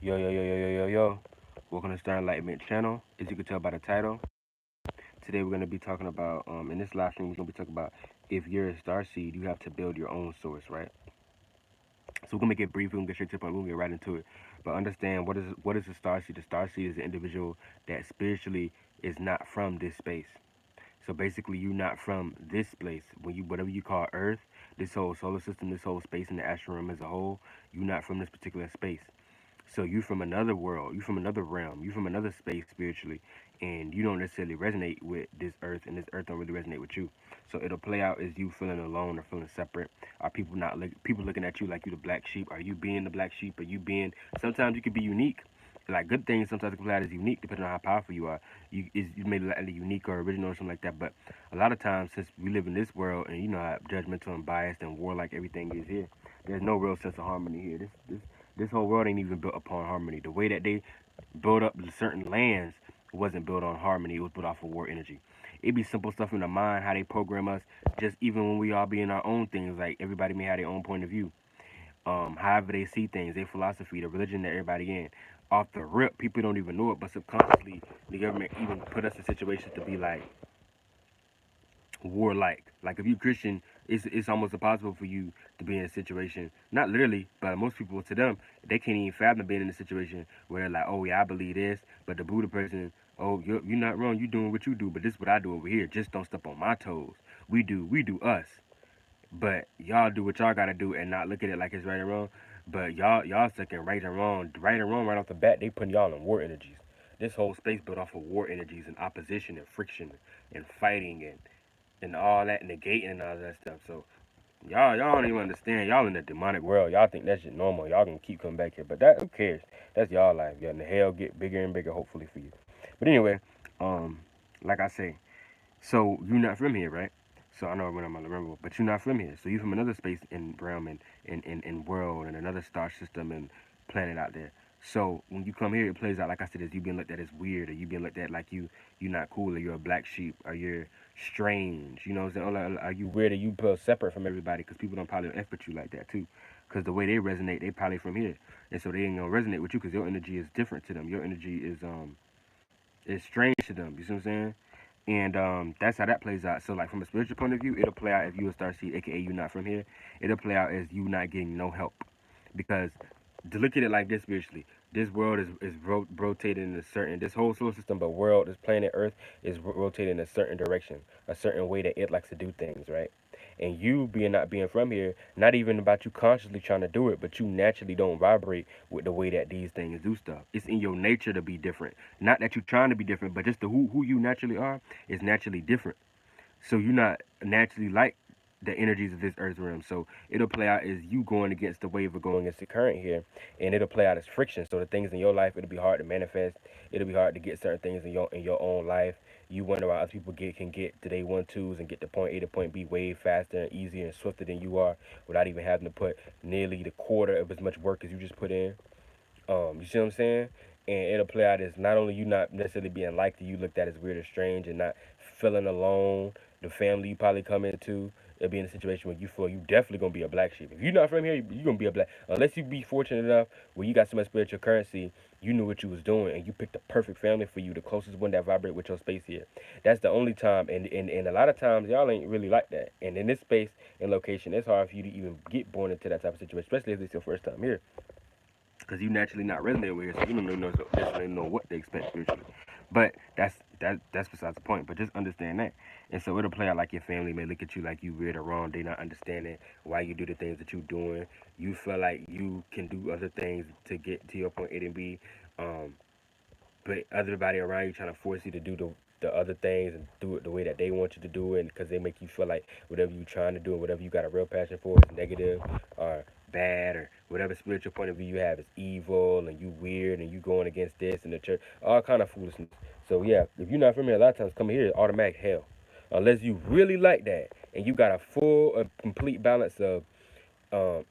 Yo, yo, yo, yo, yo, yo, yo. Welcome to Star Enlightenment channel. As you can tell by the title, today we're going to be talking about, in this live stream, we're going to be talking about if you're a star seed, you have to build your own source, right? So we're going to make it brief. We're going to get straight to the point. We're going to get right into it. But understand, what is a star seed? A star seed is an individual that spiritually is not from this space. So basically, you're not from this place. When you, whatever you call Earth, this whole solar system, this whole space, and the astral realm as a whole, you're not from this particular space. So you from another world, you from another realm, you from another space spiritually, and you don't necessarily resonate with this earth, and this earth don't really resonate with you. So it'll play out as you feeling alone or feeling separate. Are people not people looking at you like you the black sheep? Are you being the black sheep? Are you being? Sometimes you could be unique. Like good things sometimes can play out as unique depending on how powerful you are. You may look like unique or original or something like that. But a lot of times since we live in this world and you know how judgmental and biased and warlike everything is here, there's no real sense of harmony here. This whole world ain't even built upon harmony. The way that they built up certain lands wasn't built on harmony. It was built off of war energy. It be simple stuff in the mind, how they program us, just even when we all be in our own things, like everybody may have their own point of view. However they see things, their philosophy, the religion that everybody in. Off the rip, people don't even know it, but subconsciously, the government even put us in situations to be like, warlike. Like if you Christian, it's almost impossible for you to be in a situation. Not literally, but most people to them, they can't even fathom being in a situation where they're like, oh yeah, I believe this, but the Buddha person, oh you're not wrong, you doing what you do, but this is what I do over here. Just don't step on my toes. We do us, but y'all do what y'all gotta do and not look at it like it's right or wrong. But y'all second right and wrong right off the bat. They putting y'all in war energies. This whole space built off of war energies and opposition and friction and fighting and all that negating and all that stuff. So y'all don't even understand. Y'all in the demonic world. Y'all think that shit normal. Y'all gonna keep coming back here. But that who cares? That's y'all life. Yeah, and the hell get bigger and bigger hopefully for you. But anyway, um, like I say, so you're not from here, right? So I know when I'm remember, but you're not from here. So you're from another space and realm and world and another star system and planet out there. So when you come here, it plays out like I said, as you being looked at as weird, or you being looked at like you're not cool, or you're a black sheep, or you're strange. You know what I'm saying? Or like, are you weird, or you feel separate from everybody? Because people don't probably F with you like that too. Because the way they resonate, they probably from here, and so they ain't gonna resonate with you because your energy is different to them. Your energy is strange to them. You see what I'm saying? And that's how that plays out. So, like from a spiritual point of view, it'll play out if you a star seed, aka you not from here. It'll play out as you not getting no help, because to look at it like this spiritually, this world is rotating in a certain this whole solar system, but world, this planet Earth is rotating in a certain direction, a certain way that it likes to do things, right? And you being not being from here, not even about you consciously trying to do it, but you naturally don't vibrate with the way that these things do stuff. It's in your nature to be different. Not that you're trying to be different, but just the who you naturally are is naturally different. So you're not naturally like the energies of this earth realm. So it'll play out as you going against the wave of going against the current here, and it'll play out as friction. So the things in your life, it'll be hard to manifest. It'll be hard to get certain things in your own life. You wonder why other people can get to day 1 2s and get to point A to point B way faster and easier and swifter than you are, without even having to put nearly the quarter of as much work as you just put in. You see what I'm saying? And it'll play out as not only you not necessarily being liked, you looked at as weird or strange, and not feeling alone. The family you probably come into, it'll be in a situation where you feel you definitely gonna be a black sheep. If you're not from here, you're gonna be a black. Unless you be fortunate enough where you got so much spiritual currency, you knew what you was doing, and you picked the perfect family for you, the closest one that vibrate with your space here. That's the only time, and a lot of times y'all ain't really like that. And in this space and location, it's hard for you to even get born into that type of situation, especially if it's your first time here, because you naturally not resonating with it, so you don't necessarily know what to expect spiritually. But that's besides the point. But just understand that, and so it'll play out like your family may look at you like you weird or wrong. They not understanding why you do the things that you doing. You feel like you can do other things to get to your point A and B, um, but everybody around you trying to force you to do the other things and do it the way that they want you to do it, because they make you feel like whatever you're trying to do and whatever you got a real passion for is negative or bad, or whatever spiritual point of view you have is evil and you weird and you going against this and the church, all kind of foolishness. So yeah, if you're not from here, a lot of times coming here is automatic hell, unless you really like that and you got a full complete balance of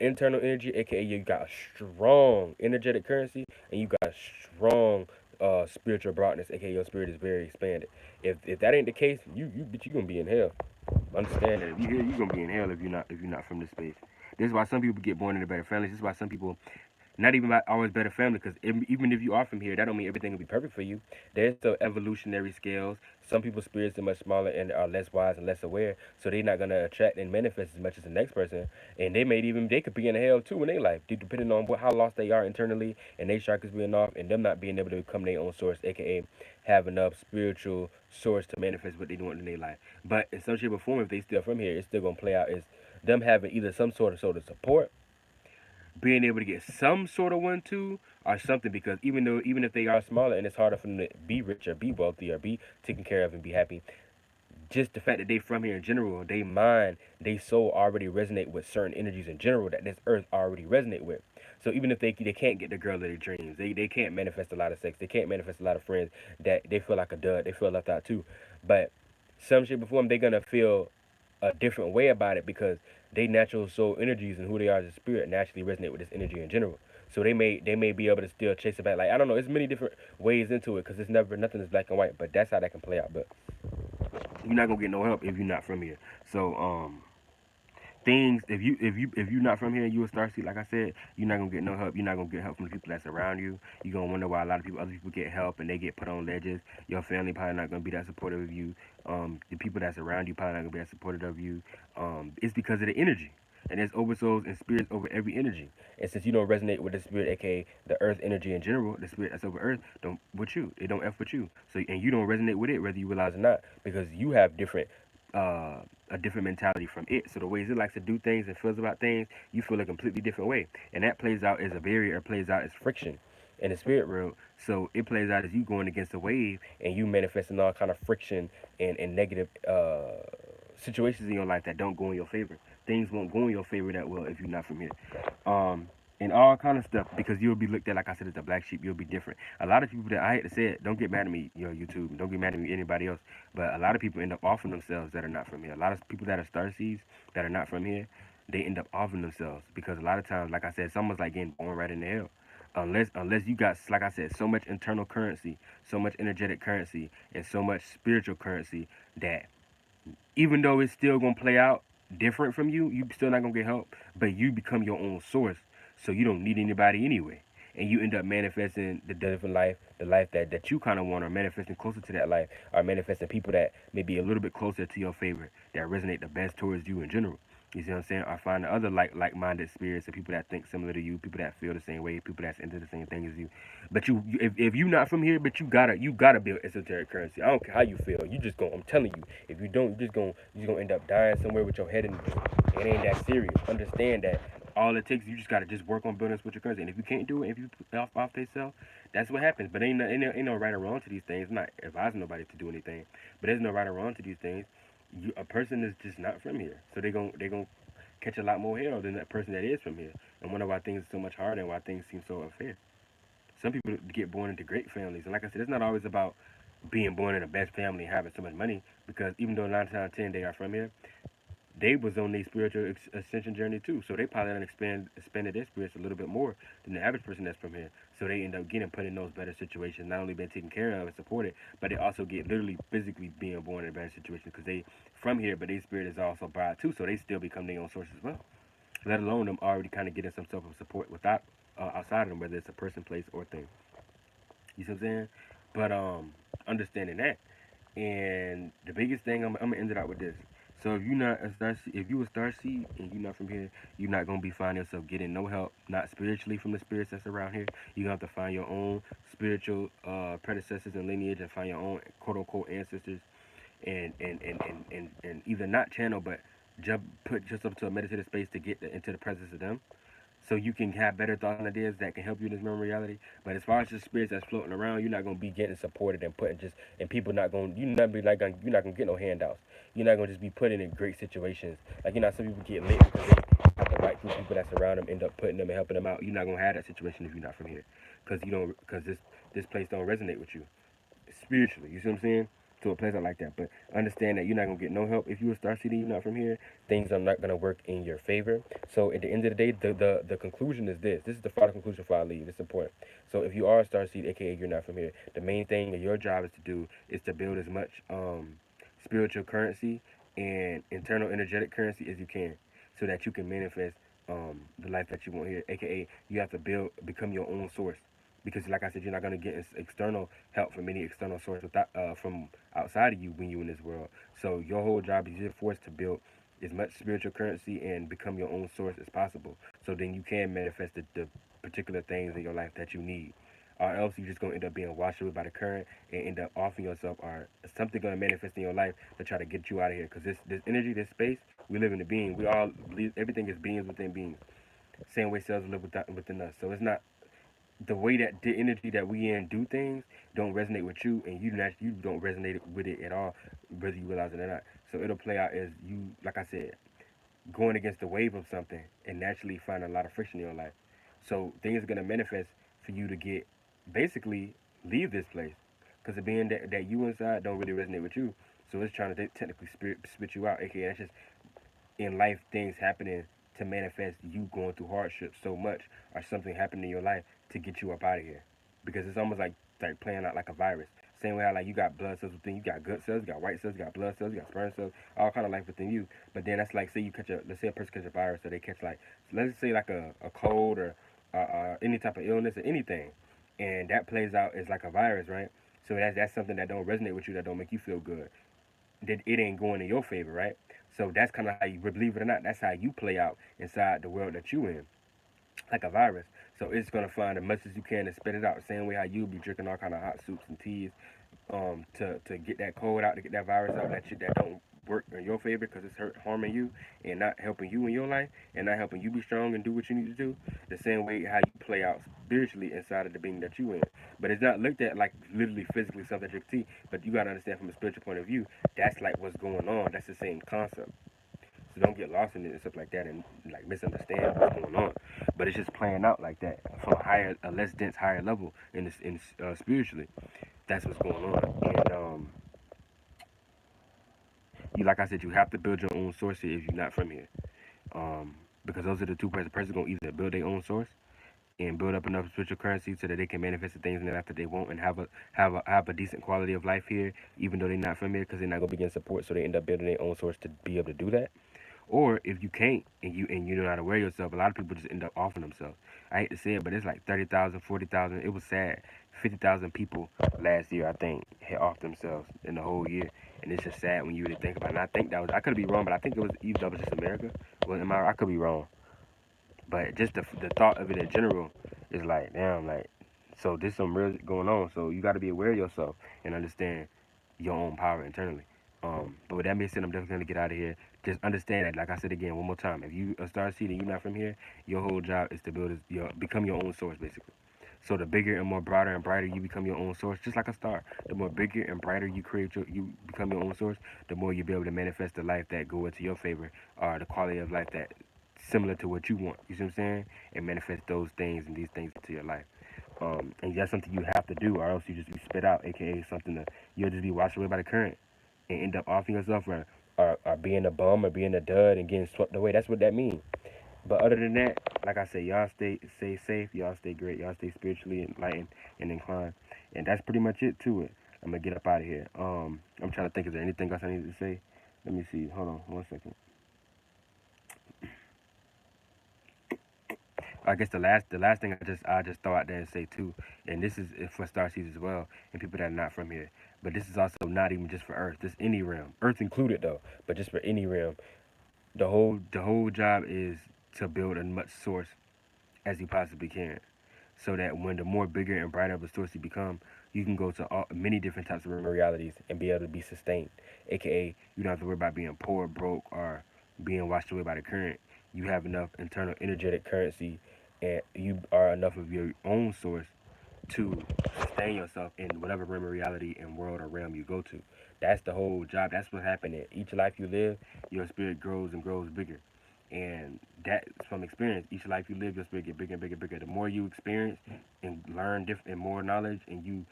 internal energy, aka you got a strong energetic currency, and you got a strong spiritual broadness, aka your spirit is very expanded. If that ain't the case, you bitch, you gonna be in hell. Understand that if you here, you gonna be in hell if you're not from this space. This is why some people get born into better families. This is why some people Not even about always better family, because even if you are from here, that don't mean everything will be perfect for you. There's still evolutionary scales. Some people's spirits are much smaller and are less wise and less aware, so they're not gonna attract and manifest as much as the next person. And they could be in hell too in their life, depending on how lost they are internally, and their chakras being off, and them not being able to become their own source, aka have enough spiritual source to manifest what they want in their life. But in some shape or form, if they still from here, it's still gonna play out as them having either some sort of support, being able to get some sort of one too, or something. Because even if they are smaller and it's harder for them to be rich or be wealthy or be taken care of and be happy, just the fact that they from here in general, they mind, they soul already resonate with certain energies in general that this earth already resonate with. So even if they can't get the girl of their dreams, they can't manifest a lot of sex, they can't manifest a lot of friends, that they feel like a dud, they feel left out too. But some shit before them, they're gonna feel a different way about it because they natural soul energies and who they are as a spirit naturally resonate with this energy in general. So they may be able to still chase it back. Like I don't know, it's many different ways into it because it's never nothing is black and white. But that's how that can play out. But you're not gonna get no help if you're not from here. So things if you're not from here and you a starseed, like I said, you're not gonna get no help. You're not gonna get help from the people that's around you. You're gonna wonder why a lot of people other people get help and they get put on ledges. Your family probably not gonna be that supportive of you. The people that's around you probably not gonna be that supportive of you. It's because of the energy. And there's oversouls and spirits over every energy. And since you don't resonate with the spirit, aka the earth energy in general, the spirit that's over earth don't with you. It don't f with you. So and you don't resonate with it whether you realize or not, because you have different uh, a different mentality from it. So the ways it likes to do things and feels about things, you feel a completely different way. And that plays out as a barrier, or plays out as friction in the spirit world. So it plays out as you going against the wave and you manifesting all kind of friction and negative situations in your life that don't go in your favor. Things won't go in your favor that well if you're not from here. Um, and all kind of stuff, because you'll be looked at, like I said, as a black sheep. You'll be different. A lot of people that I hate to say it, don't get mad at me, YouTube. Don't get mad at me, anybody else. But a lot of people end up offering themselves that are not from here. A lot of people that are star seeds that are not from here, they end up offering themselves because a lot of times, like I said, it's almost like getting born right in the hell. Unless you got, like I said, so much internal currency, so much energetic currency, and so much spiritual currency that even though it's still gonna play out different from you, you still not gonna get help. But you become your own source, so you don't need anybody anyway. And you end up manifesting the different life, the life that you kind of want, or manifesting closer to that life, or manifesting people that may be a little bit closer to your favor, that resonate the best towards you in general. You see what I'm saying? Or find the other like-minded spirits and people that think similar to you, people that feel the same way, people that's into the same thing as you. But if you not from here, but you gotta build esoteric currency. I don't care how you feel. You just go. I'm telling you, if you don't, you just gonna end up dying somewhere with your head in. It ain't that serious. Understand that all it takes, you just gotta just work on building spiritual currency. And if you can't do it, if you put off themselves, that's what happens. But ain't no right or wrong to these things. I'm not advising nobody to do anything, but there's no right or wrong to these things. A person is just not from here, so they gonna catch a lot more hell than that person that is from here. And wonder why things are so much harder and why things seem so unfair. Some people get born into great families, and like I said, it's not always about being born in the best family and having so much money. Because even though 9 times out of 10 they are from here, they was on their spiritual ascension journey too. So they probably done expanded their spirits a little bit more than the average person that's from here. So they end up getting put in those better situations, not only being taken care of and supported, but they also get literally physically being born in a better situation because they from here, but their spirit is also bright too. So they still become their own source as well. Let alone them already kind of getting some sort of support without outside of them, whether it's a person, place, or thing. You see what I'm saying? But understanding that, and the biggest thing, I'm gonna end it out with this. So if you not a star, if you a star seed and you're not from here, you're not gonna be finding yourself getting no help, not spiritually from the spirits that's around here. You gonna have to find your own spiritual predecessors and lineage, and find your own quote unquote ancestors, and either not channel, but put yourself to a meditative space to get into the presence of them, so you can have better thoughts and ideas that can help you in this memory reality. But as far as just spirits that's floating around, you're not gonna be getting supported and putting just, and people not gonna, you're not gonna get no handouts. You're not gonna just be put in great situations. Like, some people get lit because they have the right group of people that's around them, end up putting them and helping them out. You're not gonna have that situation if you're not from here, because you don't, because this place don't resonate with you spiritually. You see what I'm saying? To a place like that. But understand that you're not gonna get no help if you a star city. You're not from here. Things are not gonna work in your favor. So at the end of the day, the conclusion is this. This is the final conclusion before I leave. It's important. So if you are a star seed, aka you're not from here, the main thing that your job is to do is to build as much spiritual currency and internal energetic currency as you can, so that you can manifest the life that you want here. AKA, you have to become your own source. Because, like I said, you're not gonna get external help from any external source without from outside of you when you in this world. So your whole job is you're forced to build as much spiritual currency and become your own source as possible. So then you can manifest the particular things in your life that you need. Or else you're just gonna end up being washed away by the current and end up offing yourself, or something gonna manifest in your life to try to get you out of here. Because this energy, this space, we live in a being. We all believe everything is beings within beings. Same way cells live within us. So it's not the way that the energy that we in do things don't resonate with you, and you don't resonate with it at all, whether you realize it or not. So it'll play out as you, like I said, going against the wave of something and naturally find a lot of friction in your life. So things are gonna manifest for you to get basically leave this place because the being that you inside don't really resonate with you. So it's trying to technically spit you out. AKA that's just in life things happening to manifest you going through hardship so much or something happening in your life to get you up out of here. Because it's almost like playing out like a virus. Same way how like you got blood cells within you, got gut cells, you got white cells, you got blood cells, you got sperm cells, all kind of life within you. But then that's like say you catch a let's say a person catch a virus or they catch like let's say like a cold or any type of illness or anything, and that plays out as like a virus, right? So that's something that don't resonate with you, that don't make you feel good, that it ain't going in your favor, right? So that's kind of how you, believe it or not, that's how you play out inside the world that you in, like a virus. So it's gonna find as much as you can and spit it out. The same way how you be drinking all kind of hot soups and teas, to get that cold out, to get that virus out, that shit that don't work in your favor because it's harming you and not helping you in your life and not helping you be strong and do what you need to do. The same way how you play out spiritually inside of the being that you in. But it's not looked at like literally physically something that you can see. But you gotta understand from a spiritual point of view, that's like what's going on. That's the same concept. So don't get lost in it and stuff like that and like misunderstand what's going on. But it's just playing out like that from a less dense, higher level spiritually. That's what's going on. And you, like I said, you have to build your own source here if you're not from here. Because those are the two parts. The person gonna either build their own source and build up enough spiritual currency so that they can manifest the things in their life that they want and have a decent quality of life here, even though they're not from here, because they're not gonna be getting support. So they end up building their own source to be able to do that. Or if you can't and you know how to wear yourself, a lot of people just end up offing themselves. I hate to say it, but it's like 30,000, 40,000. It was sad. 50,000 people last year, I think, had off themselves in the whole year, and it's just sad when you really think about it. And I think I could be wrong, but I think it was either that was just America. Well, I could be wrong, but just the thought of it in general is like, damn, like, so there's some real going on. So you got to be aware of yourself and understand your own power internally. But with that being said, I'm definitely gonna get out of here. Just understand that, like I said again, one more time. If you a star seed and you're not from here, your whole job is to become your own source, basically. So the bigger and more broader and brighter you become your own source, just like a star. The more bigger and brighter you become your own source, the more you'll be able to manifest the life that go into your favor, or the quality of life that similar to what you want. You see what I'm saying? And manifest those things and these things into your life. And that's something you have to do, or else you just be spit out, aka something that you'll just be washed away by the current and end up offing yourself, or being a bum or being a dud and getting swept away. That's what that means. But other than that, like I said, y'all stay safe, y'all stay great, y'all stay spiritually enlightened and inclined. And that's pretty much it to it. I'm gonna get up out of here. I'm trying to think, is there anything else I need to say? Let me see. Hold on one second. I guess the last thing I just throw out there and say too, and this is for Starseed as well, and people that are not from here. But this is also not even just for Earth, just any realm, Earth included though. But just for any realm, the whole job is to build as much source as you possibly can, so that when the more bigger and brighter of a source you become, you can go to many different types of realities and be able to be sustained. AKA, you don't have to worry about being poor, broke, or being washed away by the current. You have enough internal energetic currency, and you are enough of your own source to sustain yourself in whatever realm of reality and world or realm you go to. That's the whole job. That's what happened. In each life you live, your spirit grows and grows bigger. And that's from experience. Each life you live, your spirit get bigger and bigger and bigger. The more you experience and learn different and more knowledge, and you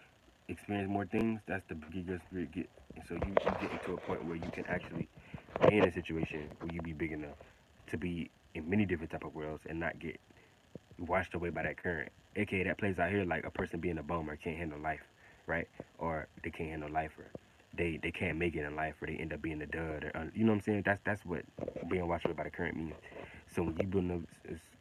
experience more things, that's the bigger your spirit get. And so you get into a point where you can actually be in a situation where you be big enough to be in many different type of worlds and not get washed away by that current. AKA that plays out here like a person being a bum or can't handle life, right? Or they can't handle life, or they can't make it in life, or they end up being a dud, or you know what I'm saying? That's what being washed away by the current means. So when you build up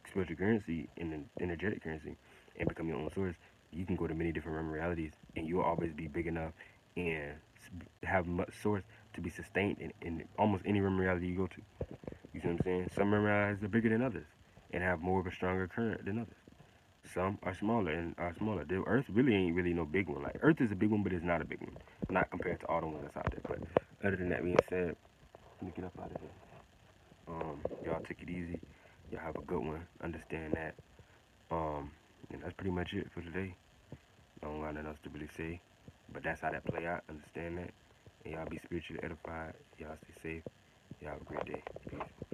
spiritual currency and an energetic currency and become your own source, you can go to many different realm realities, and you'll always be big enough and have much source to be sustained in almost any realm reality you go to. You see what I'm saying? Some realm realities are bigger than others and have more of a stronger current than others. Some are smaller and are smaller. The Earth really ain't really no big one. Like Earth is a big one, but it's not a big one. Not compared to all the ones that's out there. But other than that being said, let me get up out of here. Y'all take it easy. Y'all have a good one. Understand that. Um, and that's pretty much it for today. I don't got nothing else to really say. But that's how that play out. Understand that. And y'all be spiritually edified. Y'all stay safe. Y'all have a great day. Peace.